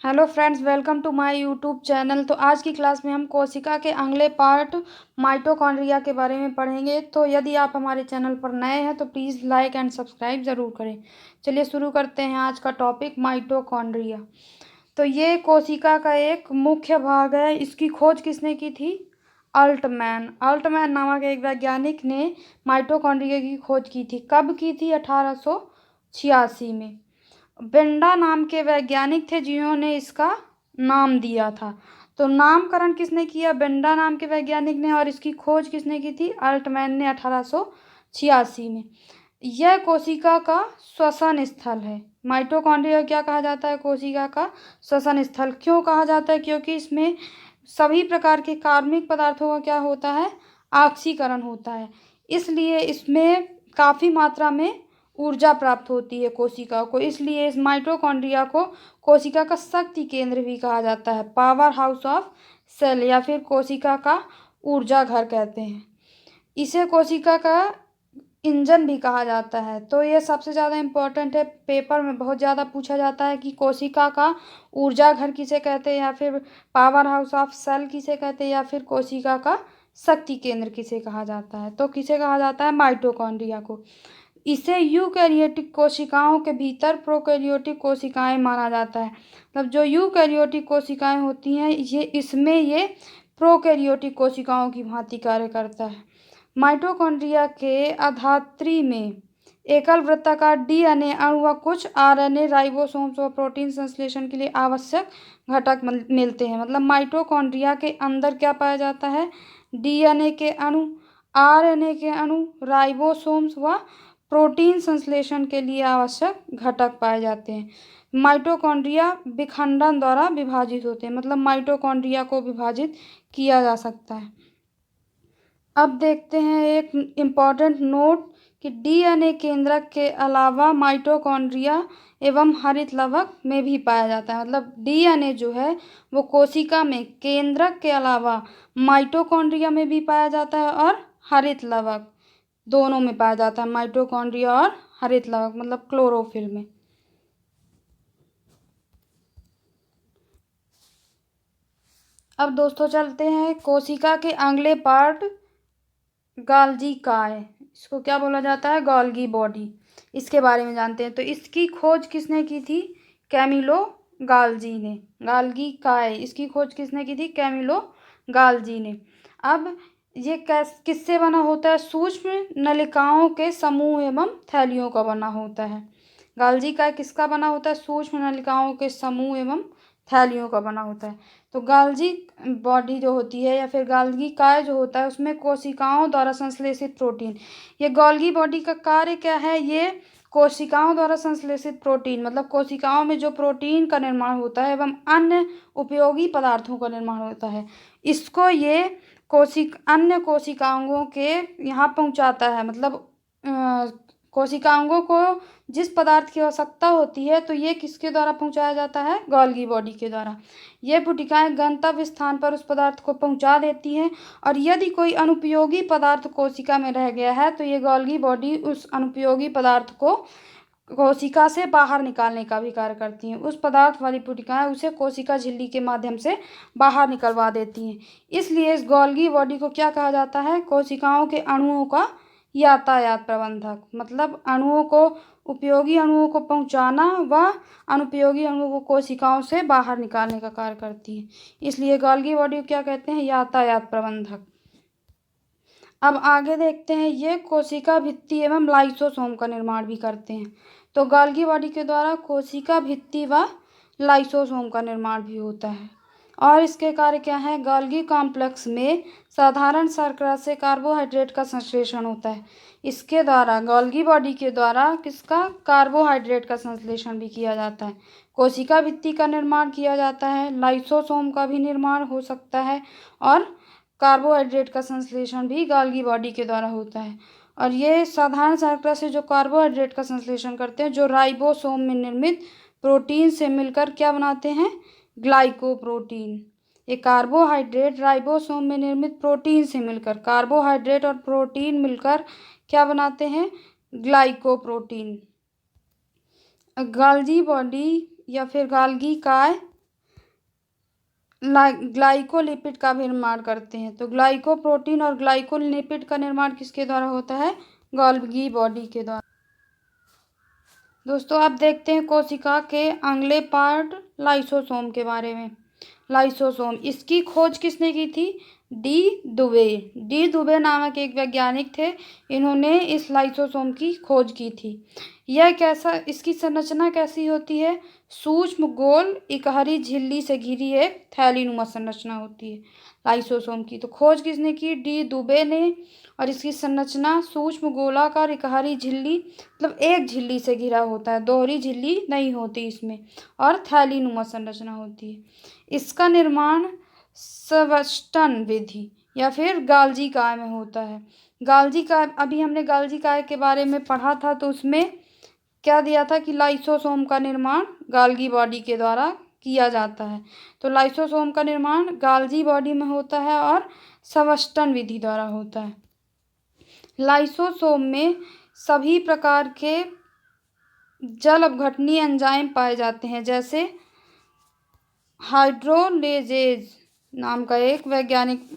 Hello friends, welcome to my YouTube channel. तो आज की क्लास में हम कोशिका के अगले पार्ट माइटोकॉन्ड्रिया के बारे में पढ़ेंगे। तो यदि आप हमारे चैनल पर नए हैं तो प्लीज़ लाइक एंड सब्सक्राइब ज़रूर करें। चलिए शुरू करते हैं आज का टॉपिक माइटोकॉन्ड्रिया। तो ये कोशिका का एक मुख्य भाग है। इसकी खोज किसने की थी? अल्टमैन नामक एक वैज्ञानिक ने माइटोकॉन्ड्रिया की खोज की थी। कब की थी? 1886 में। बेंडा नाम के वैज्ञानिक थे जिन्होंने इसका नाम दिया था। तो नामकरण किसने किया? बेंडा नाम के वैज्ञानिक ने। और इसकी खोज किसने की थी? अल्टमैन ने 1886 में। यह कोशिका का श्वसन स्थल है। माइटोकॉन्ड्रिया क्या कहा जाता है? कोशिका का श्वसन स्थल। क्यों कहा जाता है? क्योंकि इसमें सभी प्रकार के कार्बनिक पदार्थों का क्या होता है? ऑक्सीकरण होता है। इसलिए इसमें काफ़ी मात्रा में ऊर्जा प्राप्त होती है कोशिका को। इसलिए इस माइटोकॉन्ड्रिया को कोशिका का शक्ति केंद्र भी कहा जाता है, पावर हाउस ऑफ सेल, या फिर कोशिका का ऊर्जा घर कहते हैं। इसे कोशिका का इंजन भी कहा जाता है। तो ये सबसे ज़्यादा इम्पोर्टेंट है, पेपर में बहुत ज़्यादा पूछा जाता है कि कोशिका का ऊर्जा घर किसे कहते हैं, या फिर पावर हाउस ऑफ सेल किसे कहते हैं, या फिर कोशिका का शक्ति केंद्र किसे कहा जाता है। तो किसे कहा जाता है? माइटोकॉन्ड्रिया को। इसे यूकैरियोटिक कोशिकाओं के भीतर प्रोकैरियोटिक कोशिकाएं माना जाता है। मतलब जो यूकैरियोटिक कोशिकाएं होती हैं ये प्रोकैरियोटिक कोशिकाओं की भांति कार्य करता है। माइटोकॉन्ड्रिया के अधात्री में एकल वृत्ताकार डीएनए अणु व कुछ आरएनए, राइबोसोम्स व प्रोटीन संश्लेषण के लिए आवश्यक घटक मिलते हैं। मतलब माइटोकॉन्ड्रिया के अंदर क्या पाया जाता है? डीएनए के अणु, आरएनए के अणु, राइबोसोम्स व प्रोटीन संश्लेषण के लिए आवश्यक घटक पाए जाते हैं। माइटोकॉन्ड्रिया विखंडन द्वारा विभाजित होते हैं। मतलब माइटोकॉन्ड्रिया को विभाजित किया जा सकता है। अब देखते हैं एक इम्पॉर्टेंट नोट कि डीएनए केंद्रक के अलावा माइटोकॉन्ड्रिया एवं हरित लवक में भी पाया जाता है। मतलब डीएनए जो है वो कोशिका में केंद्रक के अलावा माइटोकॉन्ड्रिया में भी पाया जाता है और हरित लवक दोनों में पाया जाता है। माइटोकॉन्ड्रिया और हरित लवक मतलब क्लोरोफिल में। अब दोस्तों चलते हैं कोशिका के अगले पार्ट गाल्गी काय। इसको क्या बोला जाता है? Golgi body. इसके बारे में जानते हैं। तो इसकी खोज किसने की थी? कैमिलो गाल्जी ने। गाल्गी काय, इसकी खोज किसने की थी? कैमिलो गाल्जी ने। अब ये किससे बना होता है? सूक्ष्म नलिकाओं के समूह एवं थैलियों का बना होता है। गाल्गी काय किसका बना होता है? सूक्ष्म नलिकाओं के समूह एवं थैलियों का बना होता है। तो गाल्गी बॉडी जो होती है या फिर गाल्गी काय जो होता है उसमें कोशिकाओं द्वारा संश्लेषित प्रोटीन। ये गोल्गी बॉडी का कार्य क्या है? ये कोशिकाओं द्वारा संश्लेषित प्रोटीन मतलब कोशिकाओं में जो प्रोटीन का निर्माण होता है एवं अन्य उपयोगी पदार्थों का निर्माण होता है, इसको ये अन्य कोशिकाओं के यहाँ पहुँचाता है। मतलब कोशिकाओं को जिस पदार्थ की आवश्यकता होती है तो ये किसके द्वारा पहुंचाया जाता है? गोल्गी बॉडी के द्वारा। ये पुटिकाएं गंतव्य स्थान पर उस पदार्थ को पहुंचा देती हैं। और यदि कोई अनुपयोगी पदार्थ कोशिका में रह गया है तो ये गोल्गी बॉडी उस अनुपयोगी पदार्थ को कोशिका से बाहर निकालने का भी कार्य करती हैं। उस पदार्थ वाली पुटिकाएं उसे कोशिका झिल्ली के माध्यम से बाहर निकलवा देती हैं। इसलिए इस गोल्गी बॉडी को क्या कहा जाता है? कोशिकाओं के अणुओं का यातायात प्रबंधक। मतलब अणुओं को, उपयोगी अणुओं को पहुंचाना व अनुपयोगी अणुओं को कोशिकाओं से बाहर निकालने का कार्य करती है। इसलिए गोल्गी बॉडी को क्या कहते हैं? यातायात प्रबंधक। अब आगे देखते हैं, ये कोशिका भित्ति एवं लाइसोसोम का निर्माण भी करते हैं। तो गोल्गी बॉडी के द्वारा कोशिका भित्ति व लाइसोसोम का निर्माण भी होता है। और इसके कार्य क्या है? गोल्गी कॉम्प्लेक्स में साधारण शर्करा से कार्बोहाइड्रेट का संश्लेषण होता है। इसके द्वारा गोल्गी बॉडी के द्वारा किसका? कार्बोहाइड्रेट का संश्लेषण भी किया जाता है। कोशिका भित्ति का निर्माण किया जाता है, लाइसोसोम का भी निर्माण हो सकता है और कार्बोहाइड्रेट का संश्लेषण भी गोल्गी बॉडी के द्वारा होता है। और ये साधारण शर्करा से जो कार्बोहाइड्रेट का संश्लेषण करते हैं, जो राइबोसोम में निर्मित प्रोटीन से मिलकर क्या बनाते हैं? ग्लाइकोप्रोटीन। ये कार्बोहाइड्रेट राइबोसोम में निर्मित प्रोटीन से मिलकर, कार्बोहाइड्रेट और प्रोटीन मिलकर क्या बनाते हैं? ग्लाइकोप्रोटीन। गोल्गी बॉडी या फिर गोल्गी काय ग्लाइकोलिपिड का भी निर्माण करते हैं। तो ग्लाइकोप्रोटीन और ग्लाइकोलिपिड का निर्माण किसके द्वारा होता है? गोल्गी बॉडी के द्वारा। दोस्तों अब देखते हैं कोशिका के अगले पार्ट लाइसोसोम के बारे में। लाइसोसोम, इसकी खोज किसने की थी? डी दुबे नामक एक वैज्ञानिक थे। इन्होंने इस लाइसोसोम की खोज की थी। यह कैसा, इसकी संरचना कैसी होती है? सूक्ष्म गोल इकहरी झिल्ली से घिरी एक थैलीनुमा संरचना होती है लाइसोसोम की। तो खोज किसने की? डी दुबे ने। और इसकी संरचना सूक्ष्म गोलाकार इकहरी झिल्ली, मतलब एक झिल्ली से घिरा होता है, दोहरी झिल्ली नहीं होती इसमें, और थैलीनुमा संरचना होती है। इसका निर्माण सवस्टन विधि या फिर गाल्जी काय में होता है। गाल्जी काय, अभी हमने गाल्जी काय के बारे में पढ़ा था, तो उसमें क्या दिया था कि लाइसोसोम का निर्माण गाल्गी बॉडी के द्वारा किया जाता है। तो लाइसोसोम का निर्माण गाल्जी बॉडी में होता है और सवस्टन विधि द्वारा होता है। लाइसोसोम में सभी प्रकार के जल अपघटनीय एंजाइम पाए जाते हैं, जैसे हाइड्रोलेजेज नाम का एक वैज्ञानिक